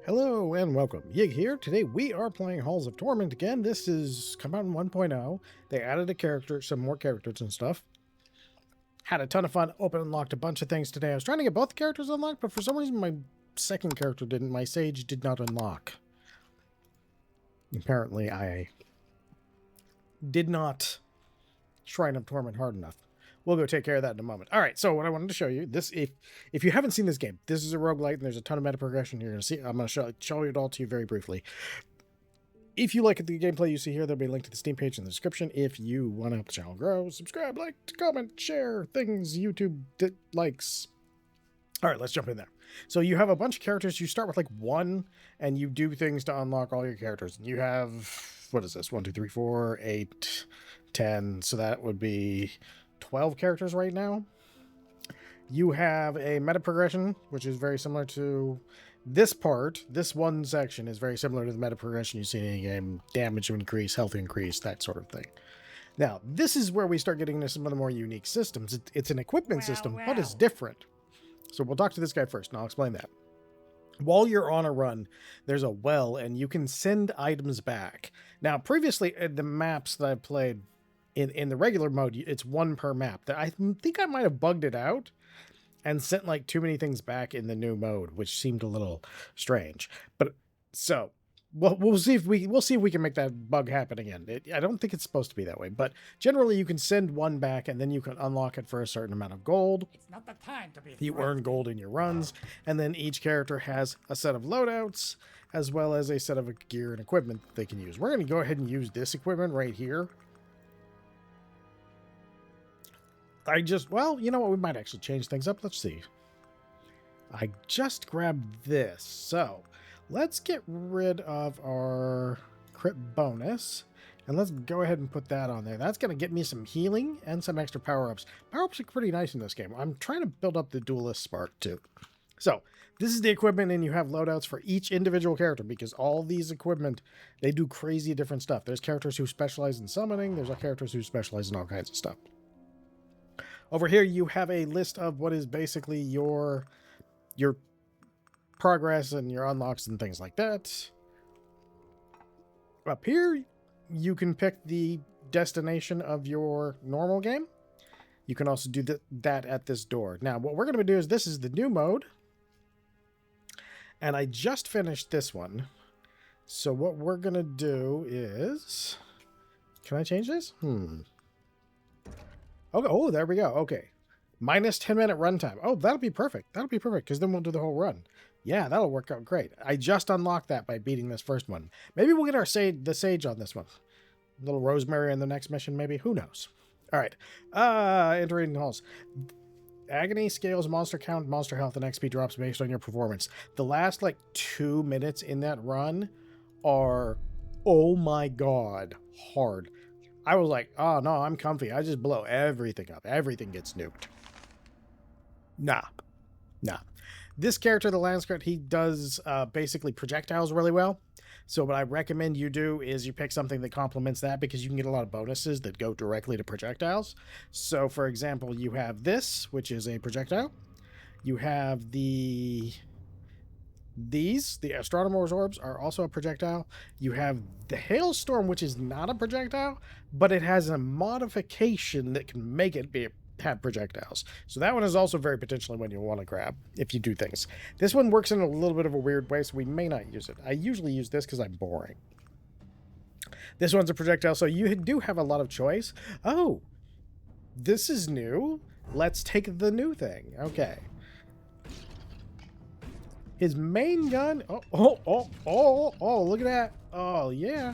Hello and welcome. Yig here. Today we are playing Halls of Torment again. This is come out in 1.0. They added a character, some more characters and stuff. Had a ton of fun. Opened and unlocked a bunch of things today. I was trying to get both characters unlocked, but for some reason my second character didn't. My sage did not unlock. Apparently I did not Shrine of Torment hard enough. We'll go take care of that in a moment. All right, so what I wanted to show you, this if you haven't seen this game, this is a roguelite and there's a ton of meta progression you're going to see. I'm going to show it all to you very briefly. If you like the gameplay you see here, there'll be a link to the Steam page in the description. If you want to help the channel grow, subscribe, like, comment, share, things, YouTube likes. All right, let's jump in there. So you have a bunch of characters. You start with like one, and you do things to unlock all your characters. And you have, what is this? 1, 2, 3, 4, 8, 10. So that would be 12 characters right now. You have a meta progression, which is very similar to this part. This one section is very similar to the meta progression you see in any game. Damage increase, health increase, that sort of thing. Now, this is where we start getting into some of the more unique systems. It's an equipment system, but it's different. So we'll talk to this guy first, and I'll explain that. While you're on a run, there's a well, and you can send items back. Now, previously, the maps that I've played in the regular mode, it's one per map. I think I might have bugged it out and sent like too many things back in the new mode, which seemed a little strange. But so we'll see if we can make that bug happen again. I don't think it's supposed to be that way, but generally you can send one back and then you can unlock it for a certain amount of gold. It's not the time to be You earn gold in your runs, and then each character has a set of loadouts as well as a set of gear and equipment that they can use. We're going to go ahead and use this equipment right here. Well, you know what? We might actually change things up. Let's see. I just grabbed this. So let's get rid of our crit bonus. And let's go ahead and put that on there. That's going to get me some healing and some extra power-ups. Power-ups are pretty nice in this game. I'm trying to build up the duelist spark too. So this is the equipment, and you have loadouts for each individual character because all these equipment, they do crazy different stuff. There's characters who specialize in summoning. There's characters who specialize in all kinds of stuff. Over here, you have a list of what is basically your progress and your unlocks and things like that. Up here, you can pick the destination of your normal game. You can also do that at this door. Now, what we're going to do is this is the new mode. And I just finished this one. So what we're going to do is... Can I change this? Okay, oh, there we go. Okay. Minus 10-minute runtime. Oh, that'll be perfect. That'll be perfect, because then we'll do the whole run. Yeah, that'll work out great. I just unlocked that by beating this first one. Maybe we'll get the sage on this one. A little rosemary in the next mission, maybe. Who knows? All right. Entering halls. Agony scales monster count, monster health, and XP drops based on your performance. The last, 2 minutes in that run are, oh my god, hard. I was like, oh, no, I'm comfy. I just blow everything up. Everything gets nuked. Nah. This character, the Landscart, he does basically projectiles really well. So what I recommend you do is you pick something that complements that because you can get a lot of bonuses that go directly to projectiles. So, for example, you have this, which is a projectile. You have the Astronomer's Orbs are also a projectile. You have the Hailstorm, which is not a projectile, but it has a modification that can make it have projectiles. So that one is also very potentially one you'll want to grab if you do things. This one works in a little bit of a weird way, so we may not use it. I usually use this because I'm boring. This one's a projectile, so you do have a lot of choice. Oh, this is new. Let's take the new thing. Okay. His main gun. Oh, look at that. Oh, yeah.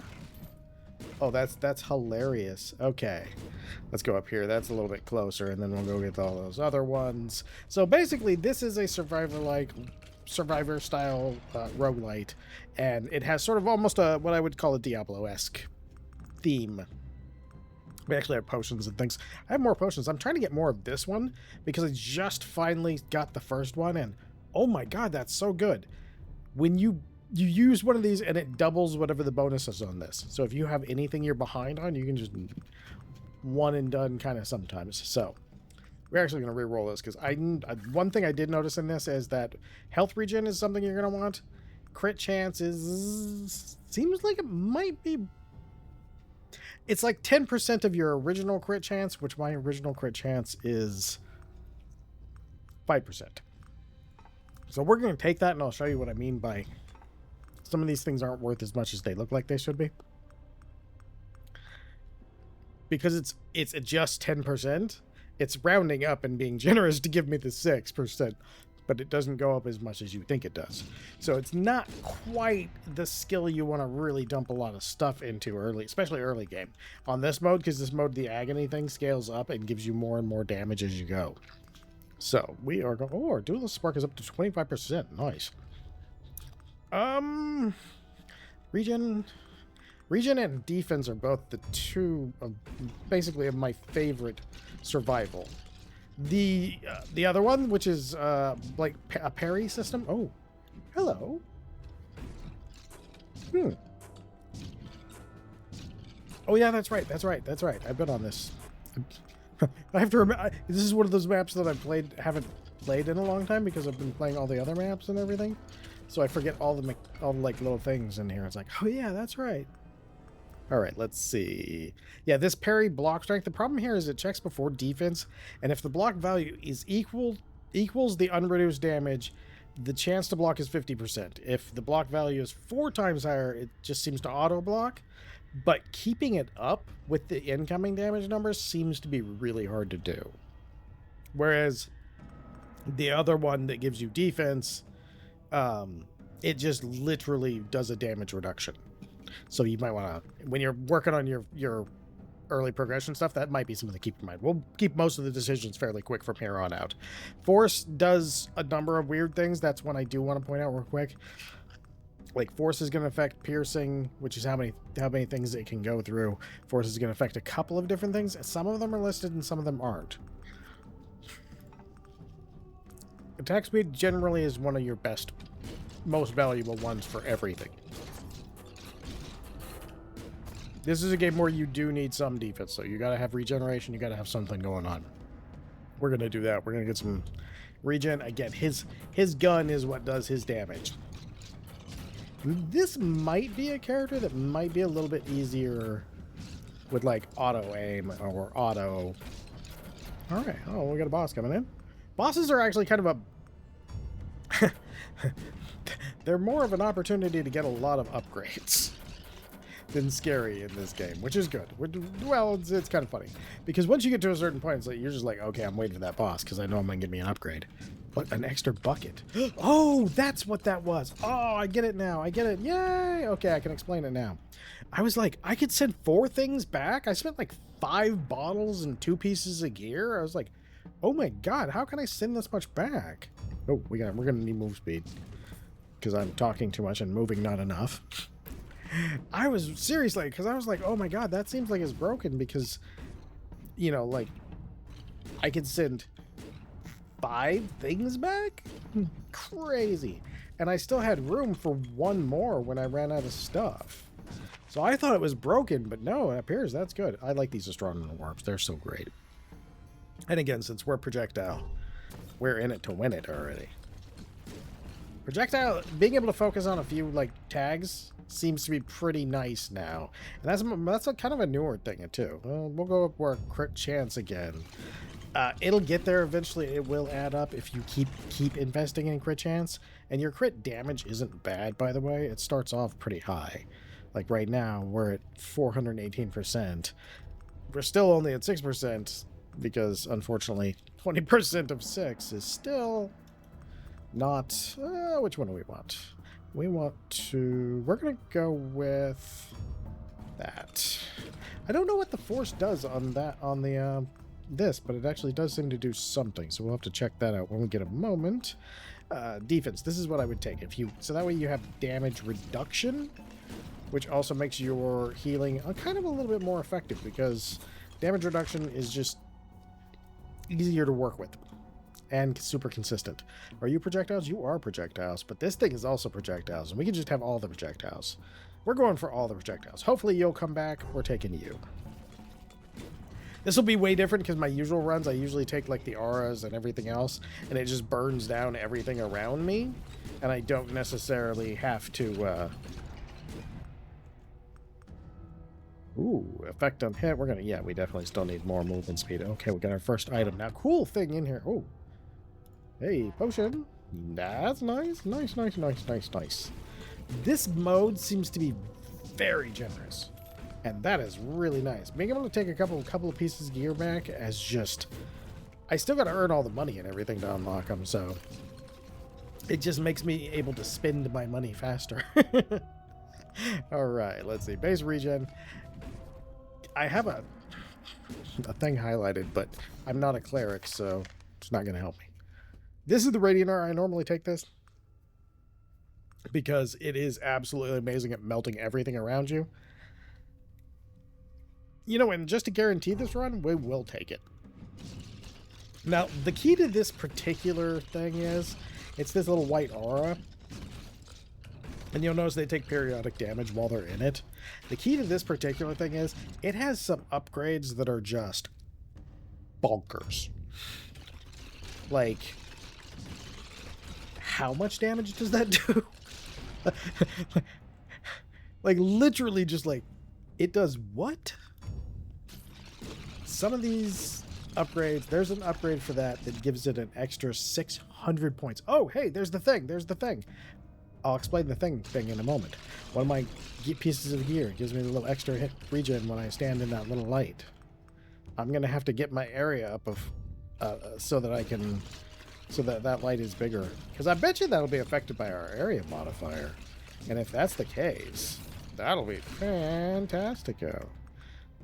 Oh, that's hilarious. Okay. Let's go up here. That's a little bit closer, and then we'll go get all those other ones. So basically, this is a survivor-style roguelite, and it has sort of almost what I would call a Diablo-esque theme. We actually have potions and things. I have more potions. I'm trying to get more of this one because I just finally got the first one, and oh my god, that's so good. When you use one of these and it doubles whatever the bonus is on this. So if you have anything you're behind on, you can just one and done kind of sometimes. So we're actually going to re-roll this because one thing I did notice in this is that health regen is something you're going to want. crit chance seems like it might be. It's like 10% of your original crit chance, which my original crit chance is 5%. So we're going to take that, and I'll show you what I mean by some of these things aren't worth as much as they look like they should be. Because it's just 10%. It's rounding up and being generous to give me the 6%, but it doesn't go up as much as you think it does. So it's not quite the skill you want to really dump a lot of stuff into early, especially early game. On this mode, because this mode, the agony thing scales up and gives you more and more damage as you go. So we are going. Oh, our duelist spark is up to 25%. Nice. Regen and defense are both the two of, basically of my favorite survival. The other one, which is like a parry system. Oh, hello. Oh yeah, that's right. I've been on this. I have to remember. This is one of those maps that haven't played in a long time because I've been playing all the other maps and everything. So I forget all the like little things in here. It's like, oh yeah, that's right. All right, let's see. Yeah, this parry block strength. The problem here is it checks before defense, and if the block value is equals the unreduced damage, the chance to block is 50%. If the block value is 4 times higher, it just seems to auto block. But keeping it up with the incoming damage numbers seems to be really hard to do. Whereas the other one that gives you defense, it just literally does a damage reduction. So you might want to, when you're working on your early progression stuff, that might be something to keep in mind. We'll keep most of the decisions fairly quick from here on out. Force does a number of weird things. That's one I do want to point out real quick. Like force is going to affect piercing, which is how many things it can go through. Force is going to affect a couple of different things. Some of them are listed and some of them aren't. Attack speed generally is one of your best, most valuable ones for everything. This is a game where you do need some defense, so you got to have regeneration, you got to have something going on. We're going to do that. We're going to get some regen. Again, his gun is what does his damage. This might be a character that might be a little bit easier with like auto aim or auto. All right. Oh, we got a boss coming in. Bosses are actually kind of a they're more of an opportunity to get a lot of upgrades than scary in this game, which is good. Well, it's kind of funny because once you get to a certain point, it's like you're just like, okay, I'm waiting for that boss because I know I'm gonna get me an upgrade. But an extra bucket. Oh, that's what that was. Oh, I get it now. I get it. Yay. Okay, I can explain it now. I was like, I could send 4 things back. I spent like 5 bottles and 2 pieces of gear. I was like, oh my god, how can I send this much back? Oh, we're gonna need move speed because I'm talking too much and moving not enough. I was seriously, because I was like, oh my god, that seems like it's broken because, you know, like I could send 5 things back? Crazy. And I still had room for 1 more when I ran out of stuff. So I thought it was broken, but no, it appears that's good. I like these astronomer warps. They're so great. And again, since we're projectile, we're in it to win it already. Projectile, being able to focus on a few like tags seems to be pretty nice now. And that's a kind of a newer thing too. We'll go up where crit chance again. It'll get there eventually. It will add up if you keep investing in crit chance. And your crit damage isn't bad, by the way. It starts off pretty high. Like right now, we're at 418%. We're still only at 6% because, unfortunately, 20% of 6 is still not... which one do we want? We want to... We're going to go with that. I don't know what the force does on that, on the... this, but it actually does seem to do something, so we'll have to check that out when we get a moment. Defense, this is what I would take if you, so that way you have damage reduction, which also makes your healing kind of a little bit more effective because damage reduction is just easier to work with and super consistent. Are you projectiles? You are projectiles, but this thing is also projectiles, and we can just have all the projectiles. We're going for all the projectiles. Hopefully you'll come back. We're taking you. This will be way different because my usual runs, I usually take like the auras and everything else, and it just burns down everything around me, and I don't necessarily have to, Ooh, effect on hit. We're gonna, yeah, we definitely still need more movement speed. Okay, we got our first item. Now, cool thing in here. Oh, hey, potion. That's nice. Nice, nice, nice, nice, nice. This mode seems to be very generous. And that is really nice. Being able to take a couple of pieces of gear back as just... I still gotta earn all the money and everything to unlock them, so... It just makes me able to spend my money faster. Alright, let's see. Base regen. I have a thing highlighted, but I'm not a cleric, so it's not going to help me. This is the Radiant Art. I normally take this because it is absolutely amazing at melting everything around you. You know, and just to guarantee this run, we will take it. Now, the key to this particular thing is, it's this little white aura. And you'll notice they take periodic damage while they're in it. The key to this particular thing is, it has some upgrades that are just bonkers. Like, how much damage does that do? Like, literally just like, it does what? Some of these upgrades, there's an upgrade for that gives it an extra 600 points. Oh, hey, there's the thing. There's the thing. I'll explain the thing in a moment. One of my pieces of gear gives me a little extra hit regen when I stand in that little light. I'm going to have to get my area up of so that I can... So that light is bigger. Because I bet you that'll be affected by our area modifier. And if that's the case, that'll be fantastico.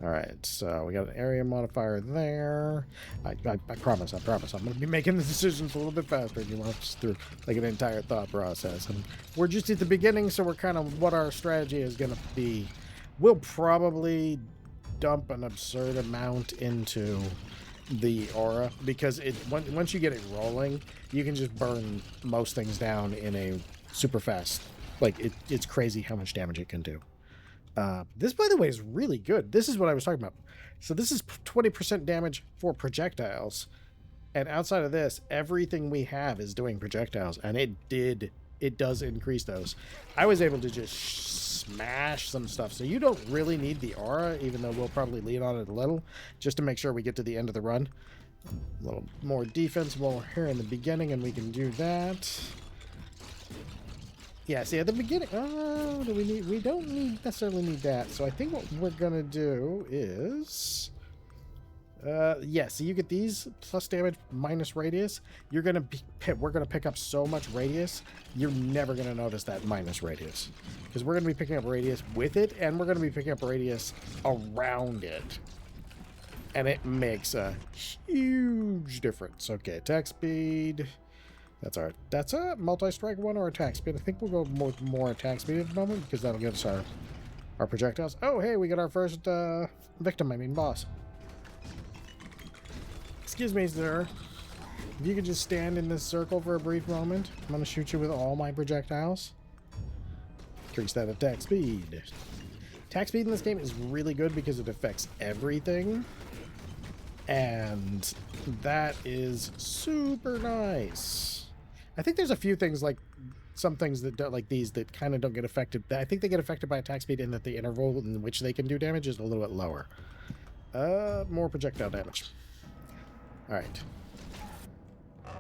Alright, so we got an area modifier there. I promise, I'm going to be making the decisions a little bit faster. You want us through like an entire thought process. And we're just at the beginning, so we're kind of what our strategy is going to be. We'll probably dump an absurd amount into the aura, because once you get it rolling, you can just burn most things down in a super fast. Like, it's crazy how much damage it can do. This, by the way, is really good. This is what I was talking about. So this is 20% damage for projectiles. And outside of this, everything we have is doing projectiles. And it does increase those. I was able to just smash some stuff. So you don't really need the aura, even though we'll probably lean on it a little, just to make sure we get to the end of the run. A little more defense while here in the beginning, and we can do that. Yeah, see, at the beginning, we don't necessarily need that. So I think what we're going to do is, yeah, so you get these plus damage minus radius. We're going to pick up so much radius, you're never going to notice that minus radius. Because we're going to be picking up radius with it, and we're going to be picking up radius around it. And it makes a huge difference. Okay, attack speed. That's a multi-strike one or attack speed. I think we'll go with more attack speed at the moment, because that'll give us our projectiles. Oh, hey, we got our first boss. Excuse me, sir. If you could just stand in this circle for a brief moment, I'm going to shoot you with all my projectiles. Increase that attack speed. Attack speed in this game is really good because it affects everything. And that is super nice. I think there's a few things, like some things that don't, like these, that kind of don't get affected. I think they get affected by attack speed in that the interval in which they can do damage is a little bit lower. More projectile damage. Alright.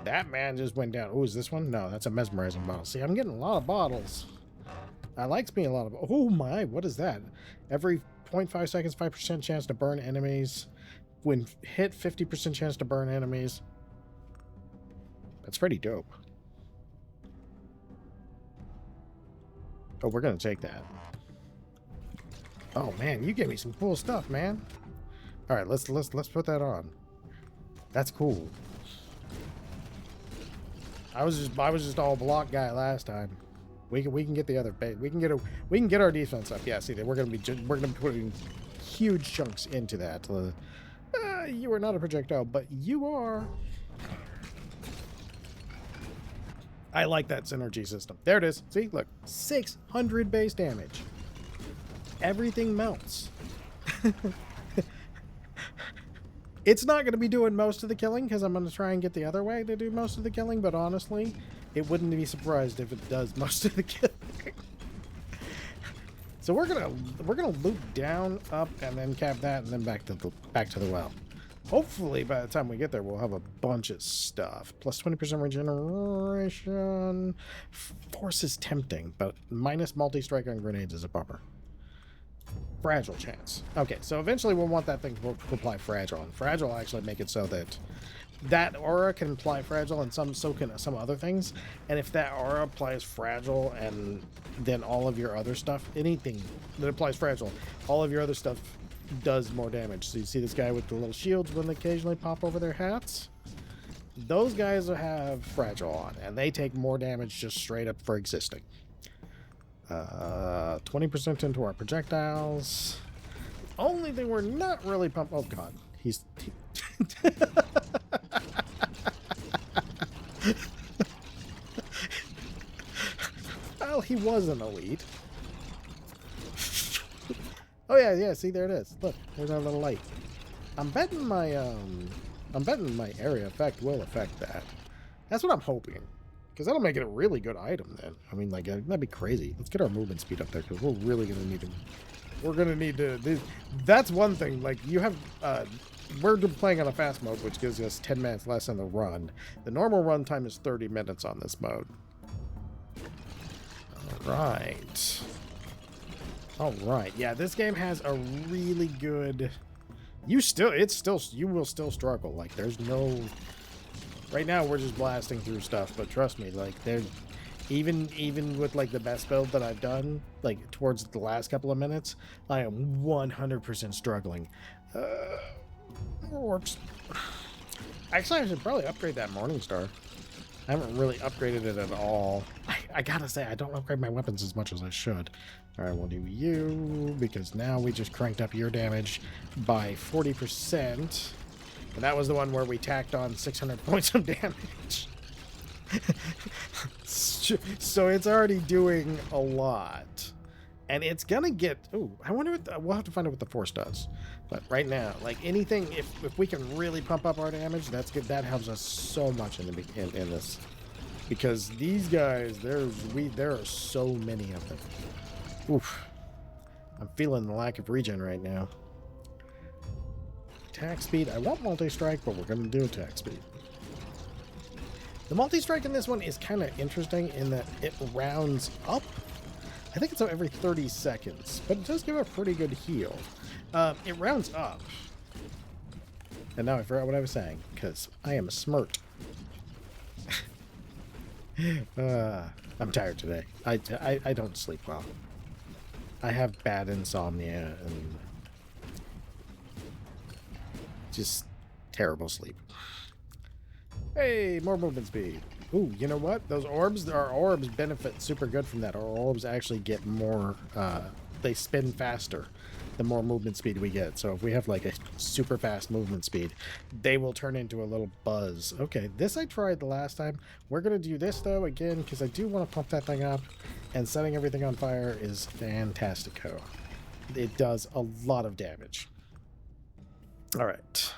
That man just went down. Oh, is this one? No, that's a mesmerizing bottle. See, I'm getting a lot of bottles. I likes being a lot of... Oh my, what is that? Every 0.5 seconds, 5% chance to burn enemies. When hit, 50% chance to burn enemies. That's pretty dope. Oh, we're gonna take that. Oh man, you gave me some cool stuff, man. All right, let's put that on. That's cool. I was just all block guy last time. We can get the other bait. We can get our defense up. Yeah, see, we're gonna be putting huge chunks into that. You are not a projectile, but you are. I like that synergy system. There it is. See, look, 600 base damage. Everything melts. It's not going to be doing most of the killing because I'm going to try and get the other way to do most of the killing, but honestly, it wouldn't be surprised if it does most of the killing. So we're gonna loop down, up, and then cap that, and then back to the well. Hopefully, by the time we get there, we'll have a bunch of stuff. Plus 20% regeneration. Force is tempting, but minus multi-strike on grenades is a bummer. Fragile chance. Okay, so eventually we'll want that thing to apply fragile, and fragile will actually make it so that that aura can apply fragile, and so can some other things. And if that aura applies fragile, and then all of your other stuff, anything that applies fragile, all of your other stuff does more damage. So you see this guy with the little shields when they occasionally pop over their hats? Those guys will have fragile on, and they take more damage just straight up for existing. 20% into our projectiles. Only they were not really pumped. Oh god, well, he was an elite. Oh yeah, see, there it is. Look, there's our little light. I'm betting my area effect will affect that. That's what I'm hoping. Because that'll make it a really good item then. I mean, like, that'd be crazy. Let's get our movement speed up there, because we're really going to need to... We're going to need to... That's one thing. Like, you have... we're playing on a fast mode, which gives us 10 minutes less in the run. The normal run time is 30 minutes on this mode. Alright. Alright. Yeah, this game has a really good... You will still struggle. Like, there's no... Right now, we're just blasting through stuff, but trust me, like, even with, like, the best build that I've done, like, towards the last couple of minutes, I am 100% struggling. Works. Actually, I should probably upgrade that Morningstar. I haven't really upgraded it at all. I gotta say, I don't upgrade my weapons as much as I should. Alright, we'll do you, because now we just cranked up your damage by 40%. And that was the one where we tacked on 600 points of damage. So it's already doing a lot. And it's gonna get... Ooh, I wonder what... we'll have to find out what the force does. But right now, like, anything... If we can really pump up our damage, that's good. That helps us so much in this. Because these guys, there are so many of them. Oof. I'm feeling the lack of regen right now. Attack speed. I want multi-strike, but we're going to do attack speed. The multi-strike in this one is kind of interesting in that it rounds up. I think it's every 30 seconds, but it does give a pretty good heal. It rounds up. And now I forgot what I was saying, because I am a smirt. I'm tired today. I don't sleep well. I have bad insomnia and just terrible sleep. Hey, more movement speed. Ooh, you know what? Those orbs, our orbs benefit super good from that. Our orbs actually get more, they spin faster the more movement speed we get. So if we have like a super fast movement speed, they will turn into a little buzz. Okay, this I tried the last time. We're going to do this though again because I do want to pump that thing up, and setting everything on fire is fantastico. It does a lot of damage. All right.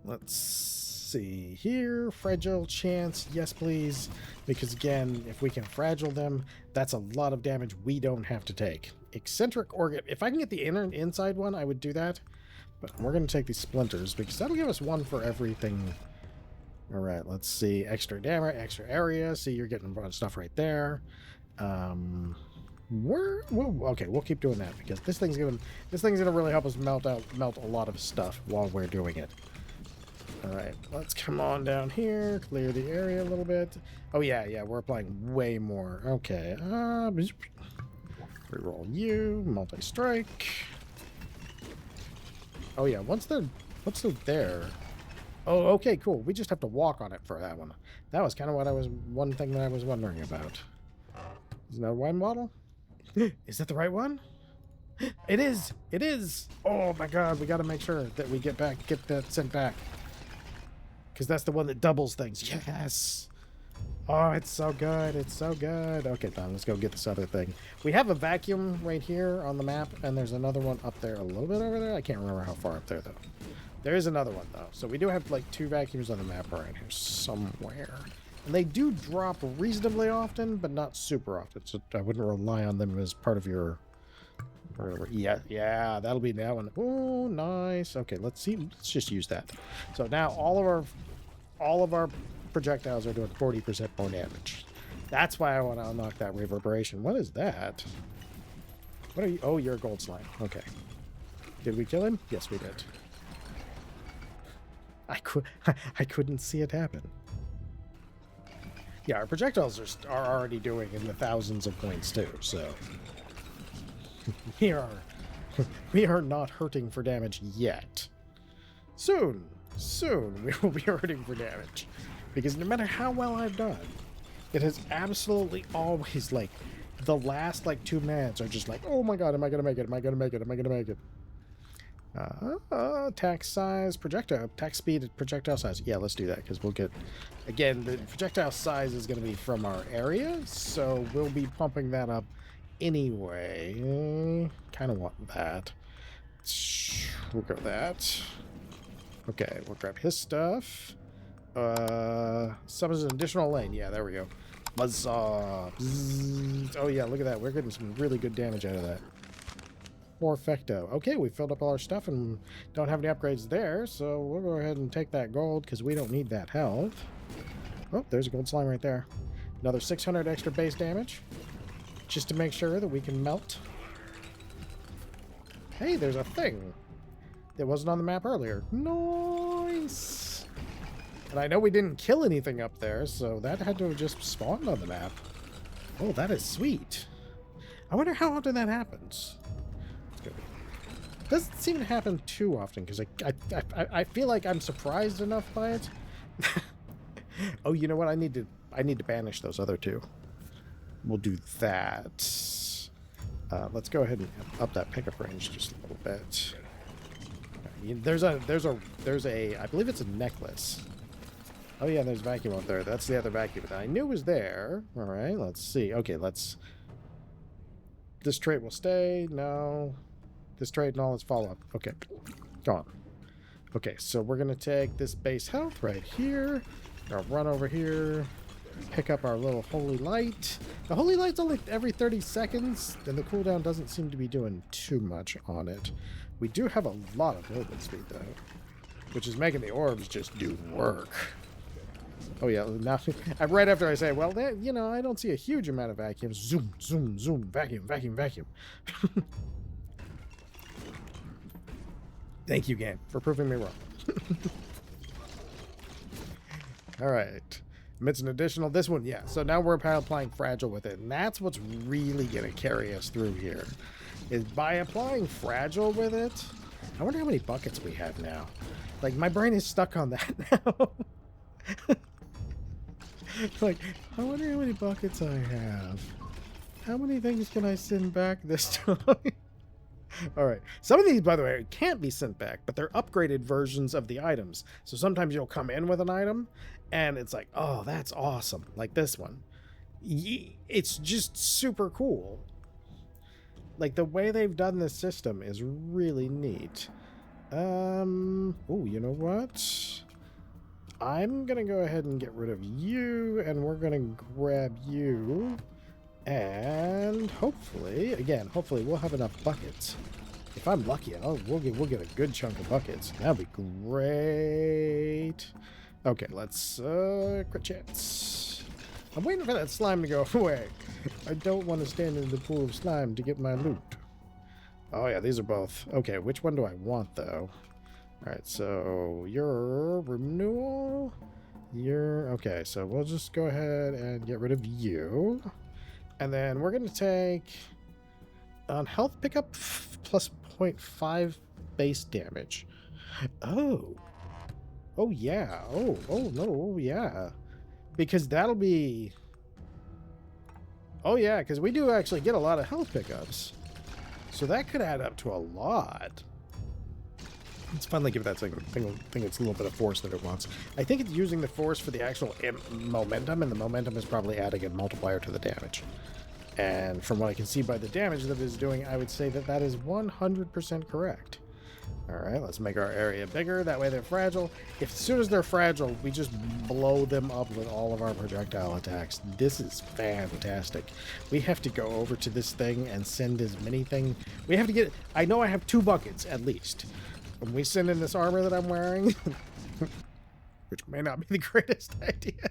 Let's see here. Fragile chance. Yes, please. Because again, if we can fragile them, that's a lot of damage we don't have to take. Eccentric organ. If I can get the inside one, I would do that. But we're going to take these splinters because that'll give us one for everything. All right, let's see. Extra damage, extra area. See, you're getting a bunch of stuff right there. Okay, we'll keep doing that because this thing's gonna really help us melt a lot of stuff while we're doing it. All right, let's come on down here, clear the area a little bit. Oh yeah, we're applying way more. Okay, reroll you, multi-strike. Oh yeah, once they're there. Oh, okay, cool. We just have to walk on it for that one. That was kind of one thing that I was wondering about. Is that one model? Is that the right one? It is! It is! Oh my god, we gotta make sure that we get that sent back. Because that's the one that doubles things. Yes! Oh, it's so good. It's so good. Okay, Tom, let's go get this other thing. We have a vacuum right here on the map, and there's another one up there, a little bit over there. I can't remember how far up there, though. There is another one, though. So we do have, like, 2 vacuums on the map right here somewhere. And they do drop reasonably often, but not super often. So I wouldn't rely on them as part of your... Yeah, that'll be that one. Oh, nice. Okay, let's see. Let's just use that. So now all of our projectiles are doing 40% more damage. That's why I want to unlock that reverberation. What is that? What are you? Oh, you're a gold slime. Okay. Did we kill him? Yes, we did. I couldn't see it happen. Yeah, our projectiles are already doing in the thousands of points too, so we are not hurting for damage yet. Soon we will be hurting for damage, because no matter how well I've done, it has absolutely always, like, the last, like, 2 minutes are just like, oh my god, am I gonna make it? Am I gonna make it? Am I gonna make it? Attack size, projectile, attack speed, projectile size. Yeah, let's do that, because we'll get, again, the projectile size is going to be from our area, so we'll be pumping that up anyway. Kind of want that. We'll go with that. Okay, we'll grab his stuff. Summons an additional lane. Yeah, there we go. Buzzsaw. Bzzz. Oh yeah, look at that. We're getting some really good damage out of that. Perfecto. Okay, we filled up all our stuff and don't have any upgrades there, so we'll go ahead and take that gold because we don't need that health. Oh, there's a gold slime right there. Another 600 extra base damage, just to make sure that we can melt. Hey, there's a thing that wasn't on the map earlier. Nice! And I know we didn't kill anything up there, so that had to have just spawned on the map. Oh, that is sweet. I wonder how often that happens. Doesn't seem to happen too often, because I feel like I'm surprised enough by it. Oh, you know what? I need to banish those other 2. We'll do that. Let's go ahead and up that pickup range just a little bit. There's a I believe it's a necklace. Oh yeah, there's a vacuum up there. That's the other vacuum that I knew was there. All right, let's see. Okay, this trait will stay. No. This trade and all its follow-up. Okay. Gone. Okay, so we're going to take this base health right here. I'll run over here. Pick up our little holy light. The holy light's only every 30 seconds, and the cooldown doesn't seem to be doing too much on it. We do have a lot of movement speed, though, which is making the orbs just do work. Oh, yeah. Now, right after I say, well, you know, I don't see a huge amount of vacuums. Zoom, zoom, zoom, vacuum, vacuum, vacuum. Thank you, game, for proving me wrong. All right. It's an additional, this one, yeah. So now we're applying fragile with it, and that's what's really going to carry us through here, is by applying fragile with it. I wonder how many buckets we have now. Like, my brain is stuck on that now. Like, I wonder how many buckets I have. How many things can I send back this time? All right. Some of these, by the way, can't be sent back, but they're upgraded versions of the items. So sometimes you'll come in with an item, and it's like, oh, that's awesome. Like this one. It's just super cool. Like, the way they've done this system is really neat. Oh, you know what? I'm going to go ahead and get rid of you, and we're going to grab you. And hopefully we'll have enough buckets. If I'm lucky, we'll get a good chunk of buckets. That'll be great. Okay, let's crit chance. I'm waiting for that slime to go away. I don't want to stand in the pool of slime to get my loot. Oh yeah, these are both. Okay, which one do I want though? Alright, so your renewal. Okay, so we'll just go ahead and get rid of you. And then we're going to take on health pickup plus 0.5 base damage. Oh. Oh, yeah. Oh, no. Oh, yeah. Because that'll be... Oh, yeah, because we do actually get a lot of health pickups. So that could add up to a lot. Let's finally give that thing it's a little bit of force that it wants. I think it's using the force for the actual momentum, and the momentum is probably adding a multiplier to the damage. And from what I can see by the damage that it is doing, I would say that that is 100% correct. All right, let's make our area bigger. That way they're fragile. As soon as they're fragile, we just blow them up with all of our projectile attacks. This is fantastic. We have to go over to this thing and send as many things. We have to get... I know I have 2 buckets, at least. When we send in this armor that I'm wearing, which may not be the greatest idea.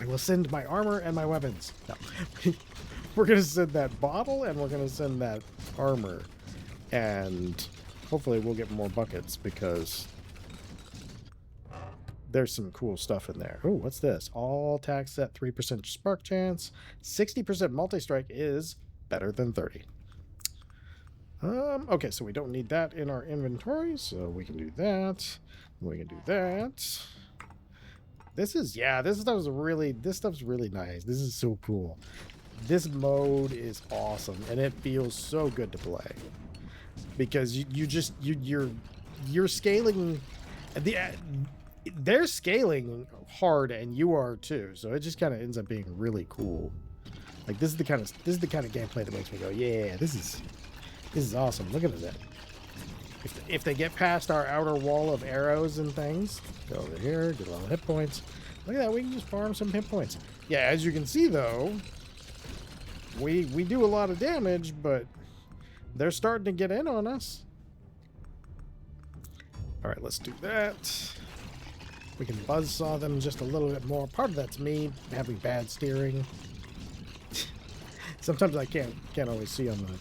I will send my armor and my weapons. No. We're going to send that bottle, and we're going to send that armor. And hopefully we'll get more buckets, because there's some cool stuff in there. Oh, what's this? All attacks at 3% spark chance. 60% multi-strike is better than 30. Okay, so we don't need that in our inventory, so we can do that. We can do that. This stuff's really nice. This is so cool. This mode is awesome, and it feels so good to play. Because you're scaling, they're scaling hard, and you are too. So it just kind of ends up being really cool. Like this is the kind of gameplay that makes me go, yeah, this is awesome. Look at that. If they get past our outer wall of arrows and things, go over here, get a lot of hit points. Look at that, we can just farm some hit points. Yeah, as you can see though, we do a lot of damage, but they're starting to get in on us. All right, let's do that. We can buzzsaw them just a little bit more. Part of that's me having bad steering. Sometimes I can't always see on the,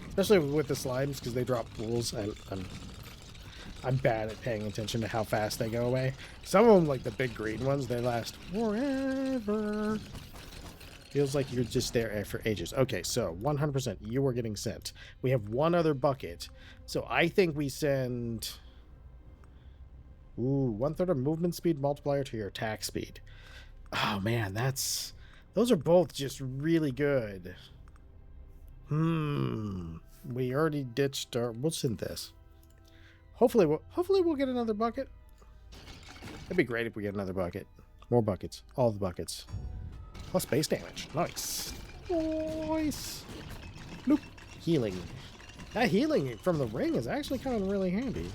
especially with the slimes, because they drop pools. I'm bad at paying attention to how fast they go away. Some of them, like the big green ones, they last forever. Feels like you're just there for ages. Okay, so 100% you are getting sent. We have 1 other bucket. So I think we send... Ooh, 1/3 of movement speed multiplier to your attack speed. Oh man, those are both just really good. We already ditched our... We'll send this. Hopefully we'll get another bucket. It'd be great if we get another bucket. More buckets. All the buckets. Plus base damage. Nice. Nice. Nope. Healing. That healing from the ring is actually kind of really handy.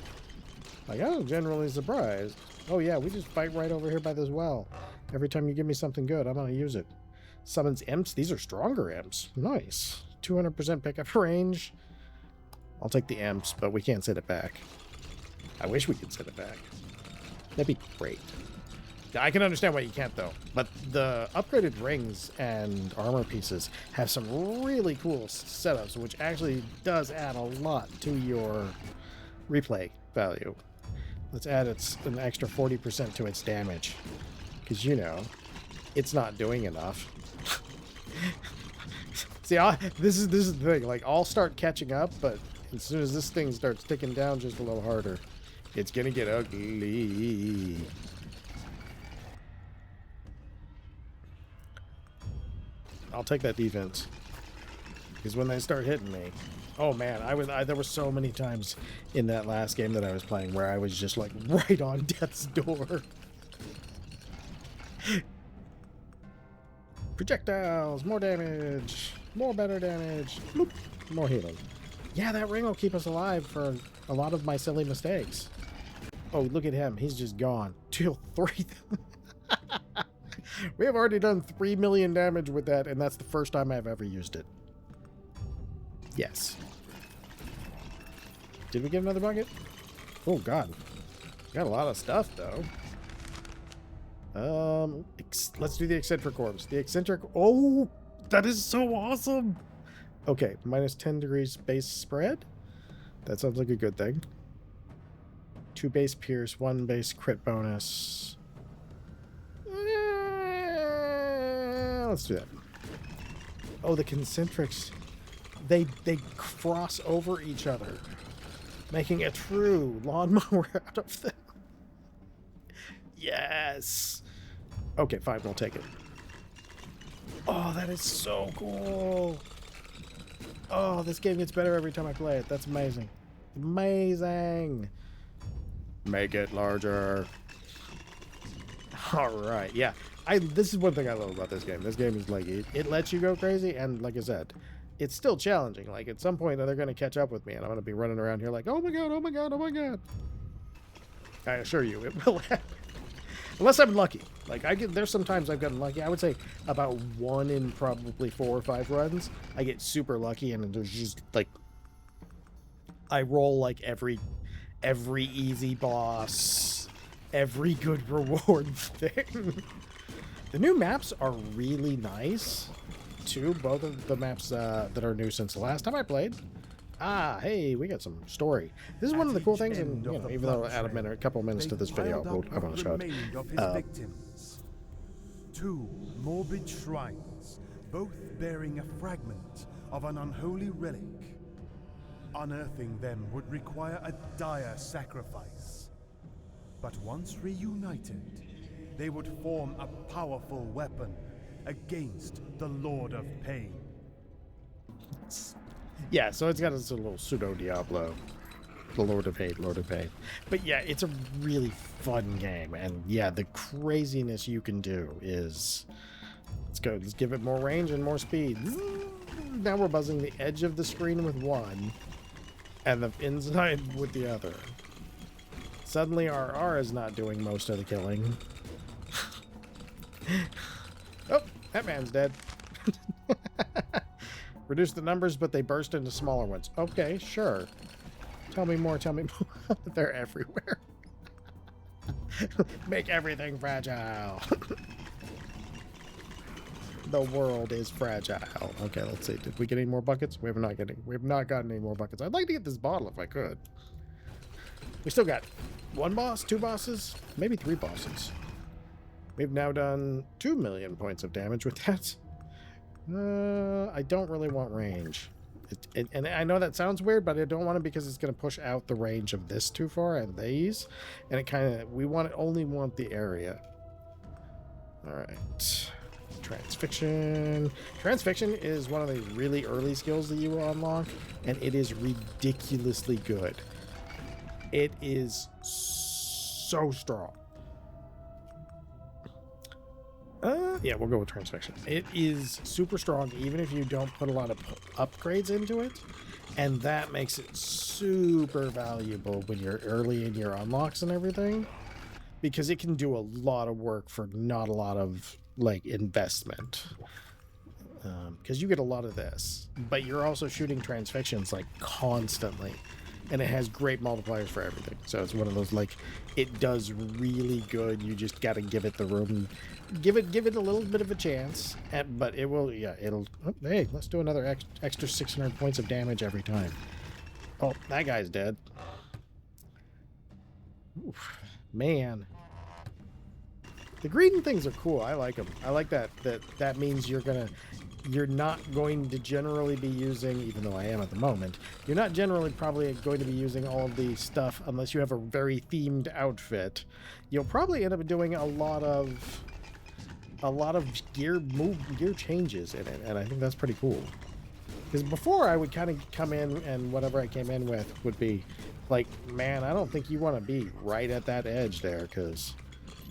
Like, I'm generally surprised. Oh yeah, we just fight right over here by this well. Every time you give me something good, I'm gonna use it. Summons imps. These are stronger imps. Nice. 200% pickup range. I'll take the imps, but we can't send it back. I wish we could send it back. That'd be great. I can understand why you can't, though. But the upgraded rings and armor pieces have some really cool setups, which actually does add a lot to your replay value. Let's add an extra 40% to its damage. Because, you know, it's not doing enough. See, this is the thing. Like, I'll start catching up, but as soon as this thing starts ticking down just a little harder, it's gonna get ugly. I'll take that defense. Because when they start hitting me... Oh man, there were so many times in that last game that I was playing where I was just like right on death's door. Projectiles, more damage, more better damage, bloop, more healing. Yeah, that ring will keep us alive for a lot of my silly mistakes. Oh, look at him. He's just gone. Deal 3. We have already done 3 million damage with that, and that's the first time I've ever used it. Yes. Did we get another bucket? Oh, God. Got a lot of stuff, though. Let's do the eccentric orbs. The eccentric... Oh, that is so awesome! Okay, minus 10 degrees base spread. That sounds like a good thing. 2 base pierce, 1 base crit bonus. Let's do that. Oh, the concentrics. They cross over each other, making a true lawnmower out of them. Yes. Okay, fine, we'll take it. Oh, that is so cool. Oh, this game gets better every time I play it. That's amazing. Amazing. Make it larger. All right, yeah. This is one thing I love about this game. This game is like, it lets you go crazy, and like I said, it's still challenging. Like, at some point, they're going to catch up with me, and I'm going to be running around here like, oh my god, oh my god, oh my god. I assure you, it will happen. Unless I'm lucky. Like, there's sometimes I've gotten lucky. I would say about 1 in probably 4 or 5 runs, I get super lucky, and there's just, like, I roll, like, every easy boss, every good reward thing. The new maps are really nice, too. Both of the maps that are new since the last time I played. Ah, hey, we got some story. This is one of the cool things, and you know, even though I add a couple minutes to this video, I want to show it. 2 morbid shrines, both bearing a fragment of an unholy relic. Unearthing them would require a dire sacrifice. But once reunited, they would form a powerful weapon against the Lord of Pain. Yeah, so it's got this little pseudo Diablo, the Lord of Hate, Lord of Pain. But yeah, it's a really fun game, and yeah, the craziness you can do is, let's give it more range and more speed. Now we're buzzing the edge of the screen with one, and the inside with the other. Suddenly our R is not doing most of the killing. Oh, that man's dead. Reduce the numbers, but they burst into smaller ones. Okay, sure. Tell me more, tell me more. They're everywhere. Make everything fragile. The world is fragile. Okay, let's see. Did we get any more buckets? We have not gotten any more buckets. I'd like to get this bottle if I could. We still got 1 boss, 2 bosses, maybe 3 bosses. We've now done 2 million points of damage with that. I don't really want range. And I know that sounds weird, but I don't want it because it's going to push out the range of this too far and these. And it kind of, only want the area. All right. Transfixion. Transfixion is one of the really early skills that you will unlock, and it is ridiculously good. It is so strong. Yeah, we'll go with Transfixion. It is super strong, even if you don't put a lot of upgrades into it, and that makes it super valuable when you're early in your unlocks and everything, because it can do a lot of work for not a lot of, like, investment. Because you get a lot of this, but you're also shooting Transfictions, like, constantly. And it has great multipliers for everything. So it's one of those, like, it does really good. You just got to give it the room. Give it a little bit of a chance. But it will, yeah, it'll... Oh, hey, let's do another extra 600 points of damage every time. Oh, that guy's dead. Oof, man. The green things are cool. I like them. I like that means you're not going to generally be using, even though I am at the moment, you're not generally probably going to be using all of the stuff unless you have a very themed outfit. You'll probably end up doing a lot of gear changes in it, and I think that's pretty cool. Because before I would kind of come in and whatever I came in with would be like, man, I don't think you want to be right at that edge there, because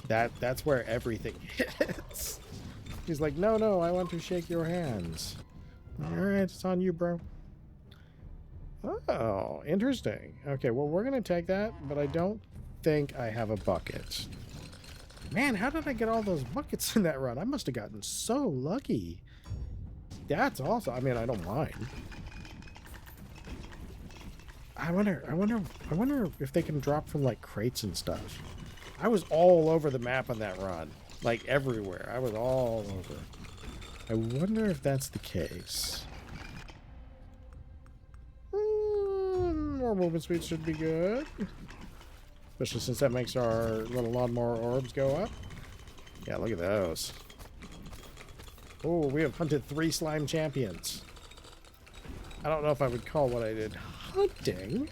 that's where everything hits. He's like, no, I want to shake your hands. All right, it's on you, bro. Oh, interesting. Okay, well, we're going to take that, but I don't think I have a bucket. Man, how did I get all those buckets in that run? I must have gotten so lucky. That's awesome. I mean, I don't mind. I wonder if they can drop from, like, crates and stuff. I was all over the map on that run. Like, everywhere. I was all over. I wonder if that's the case. More movement speed should be good. Especially since that makes our little lawnmower orbs go up. Yeah, look at those. Oh, we have hunted 3 slime champions. I don't know if I would call what I did hunting.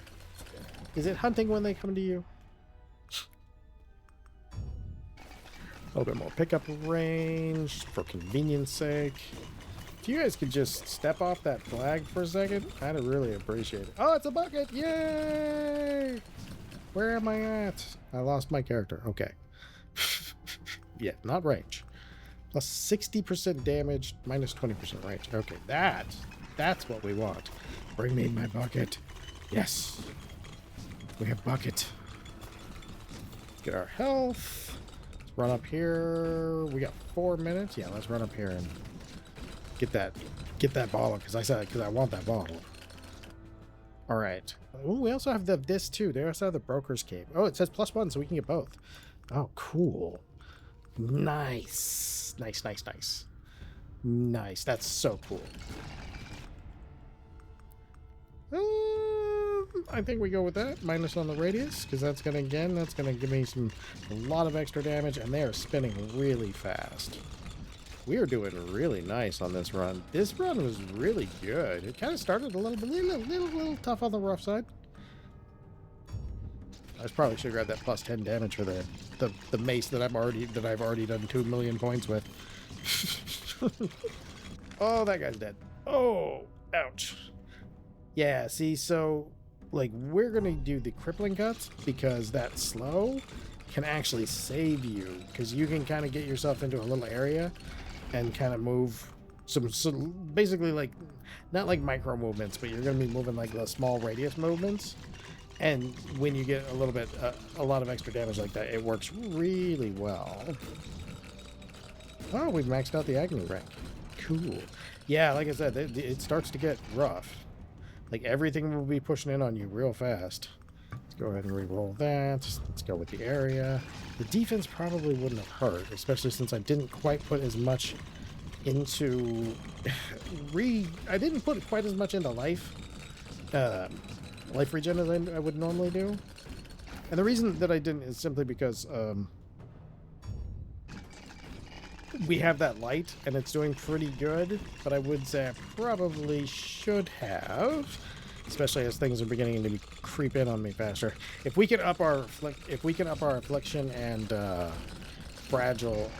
Is it hunting when they come to you? A little bit more pickup range for convenience sake. If you guys could just step off that flag for a second, I'd really appreciate it. Oh, it's a bucket! Yay! Where am I at? I lost my character. Okay. Yeah, not range. Plus 60% damage, minus 20% range. Okay, that That's what we want. Bring me my bucket. Yes. We have bucket. Get our health. Let's run up here. We got 4 minutes. Yeah, let's run up here and get that bottle because I want that bottle. All right. Ooh, we also have this too. They also have the broker's cape. Oh, it says +1, so we can get both. Oh, cool. Nice. Nice, nice, nice. Nice. That's so cool. I think we go with that. Minus on the radius, because that's gonna give me a lot of extra damage, and they are spinning really fast. We are doing really nice on this run. This run was really good. It kind of started a little tough on the rough side. I probably should grab that +10 damage for the mace that I've already done 2 million points with. Oh, that guy's dead. Oh, ouch. Yeah, see, so like we're gonna do the crippling cuts because that slow can actually save you because you can kind of get yourself into a little area and kind of move some basically like not like micro movements, but you're gonna be moving like the small radius movements. And when you get a lot of extra damage like that, it works really well. Oh, we've maxed out the agony rank. Cool. Yeah, like I said, it starts to get rough. Like everything will be pushing in on you real fast. Let's go ahead and re-roll that. Let's go with the area. The defense probably wouldn't have hurt, especially since I didn't quite put as much into I didn't put quite as much into life regen as I would normally do. And the reason that I didn't is simply because we have that light and it's doing pretty good, but I would say I probably should have, especially as things are beginning to creep in on me faster. If we can up our affliction and fragile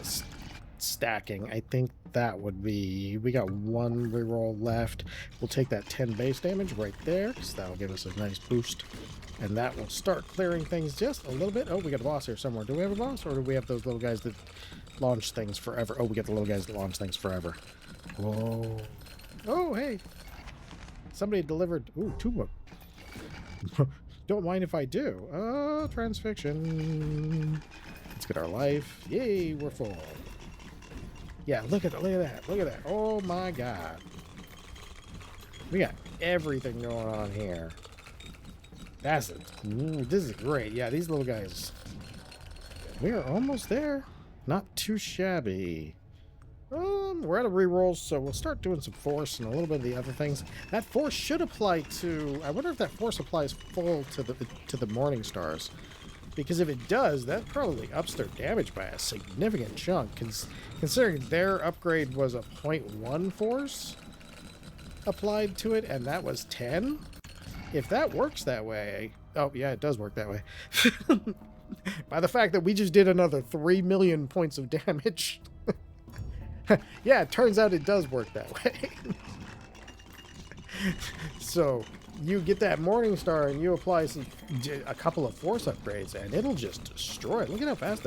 stacking, I think that would be, we got 1 reroll left. We'll take that 10 base damage right there because that'll give us a nice boost, and that will start clearing things just a little bit. Oh, we got a boss here somewhere. Do we have a boss, or do we have those little guys that launch things forever? Oh, we get the little guys that launch things forever. Oh, oh, hey, somebody delivered. Ooh, 2 more. Don't mind if I do. Transfixion. Let's get our life. Yay, we're full. Yeah, look at that. Oh my god. We got everything going on here. That's it. This is great. Yeah, these little guys. We are almost there. Not too shabby. We're out of rerolls, so we'll start doing some force and a little bit of the other things. That force should apply to, I wonder if that force applies full to the Morning Stars. Because if it does, that probably ups their damage by a significant chunk. Considering their upgrade was a 0.1 force applied to it, and that was 10. If that works that way... Oh, yeah, it does work that way. By the fact that we just did another 3 million points of damage. Yeah, it turns out it does work that way. So... you get that Morning Star and you apply a couple of force upgrades and it'll just destroy it. Look at how fast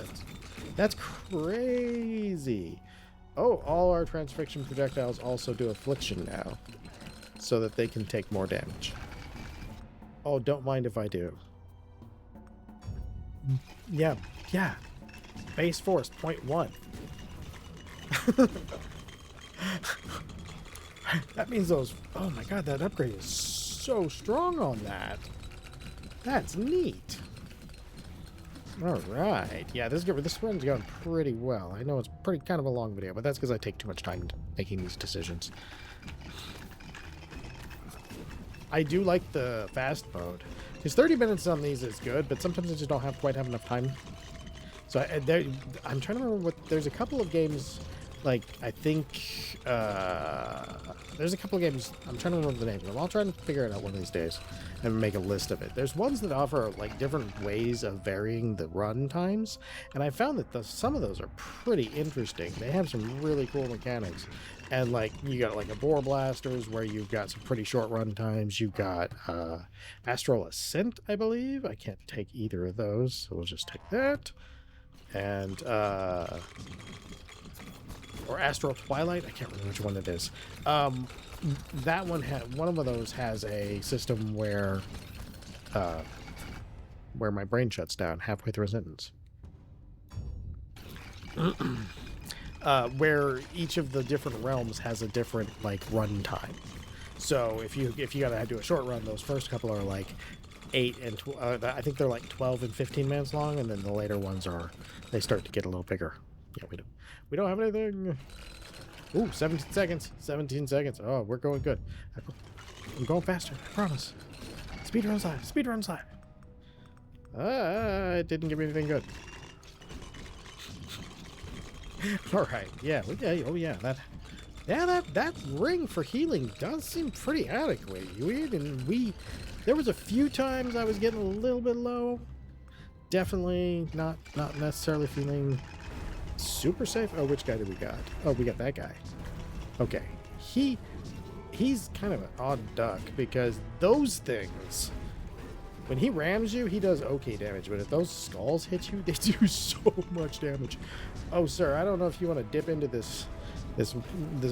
that's crazy. Oh, all our transfixion projectiles also do affliction now so that they can take more damage. Oh, don't mind if I do. Yeah. Base force 0.1. That means those, oh my god, that upgrade is so strong on that. That's neat. All right. Yeah, this run's going pretty well. I know it's pretty kind of a long video, but that's because I take too much time making these decisions. I do like the fast mode because 30 minutes on these is good, but sometimes I just don't quite have enough time. So I'm trying to remember what. There's a couple of games. Like, I think, there's a couple of games, I'm trying to remember the name of them. I'll try and figure it out one of these days and make a list of it. There's ones that offer, like, different ways of varying the run times, and I found that some of those are pretty interesting. They have some really cool mechanics. And, like, you got, like, a Boar Blasters, where you've got some pretty short run times. You've got, Astral Ascent, I believe. I can't take either of those, so we'll just take that. And, or Astral Twilight. I can't remember which one it is. That one one of those has a system where my brain shuts down halfway through a sentence. Where each of the different realms has a different like run time. So if you gotta do a short run, those first couple are like 8 and I think they're like 12 and 15 minutes long, and then the later ones they start to get a little bigger. Yeah, we don't have anything. Ooh, 17 seconds. 17 seconds. Oh, we're going good. I'm going faster. I promise. Speedrun slide. Speedrun slide. It didn't give me anything good. All right. Yeah. Oh yeah. That ring for healing does seem pretty adequate. There was a few times I was getting a little bit low. Definitely not necessarily feeling super safe. Oh, which guy did we got? Oh, we got that guy. Okay. He's kind of an odd duck because those things, when he rams you, he does okay damage, but if those skulls hit you, they do so much damage. Oh, sir, I don't know if you want to dip into this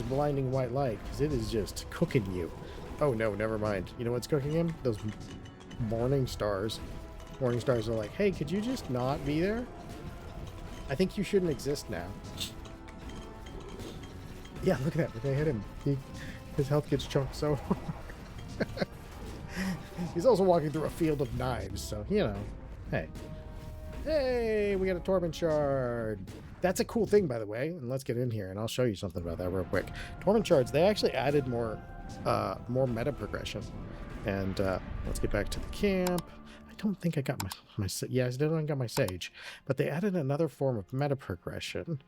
blinding white light, because it is just cooking you. Oh, no, never mind. You know what's cooking him? Those morning stars. Morning stars are like, hey, could you just not be there? I think you shouldn't exist now. Yeah, look at that. They hit him. His health gets chunked so hard. He's also walking through a field of knives, so, you know, hey. Hey, we got a Tortment shard. That's a cool thing, by the way, and let's get in here, and I'll show you something about that real quick. Tortment shards, they actually added more meta progression. And let's get back to the camp. I don't think I got my yeah, I still haven't got my sage, but they added another form of meta progression.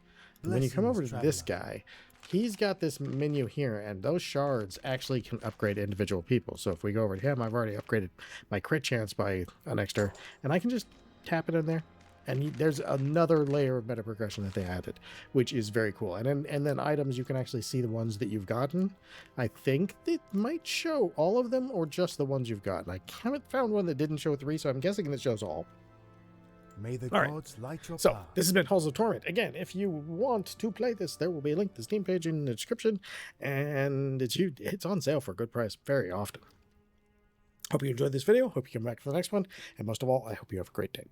When you come over to this guy, he's got this menu here, and those shards actually can upgrade individual people. So if we go over to him, I've already upgraded my crit chance by an extra, and I can just tap it in there. And there's another layer of meta progression that they added, which is very cool. And then items, you can actually see the ones that you've gotten. I think it might show all of them or just the ones you've gotten. I haven't found one that didn't show 3, so I'm guessing it shows all. May the all gods light your So path. this has been Halls of Torment. Again, if you want to play this, there will be a link to the Steam page in the description, and it's on sale for a good price very often. Hope you enjoyed this video. Hope you come back for the next one, and most of all, I hope you have a great day.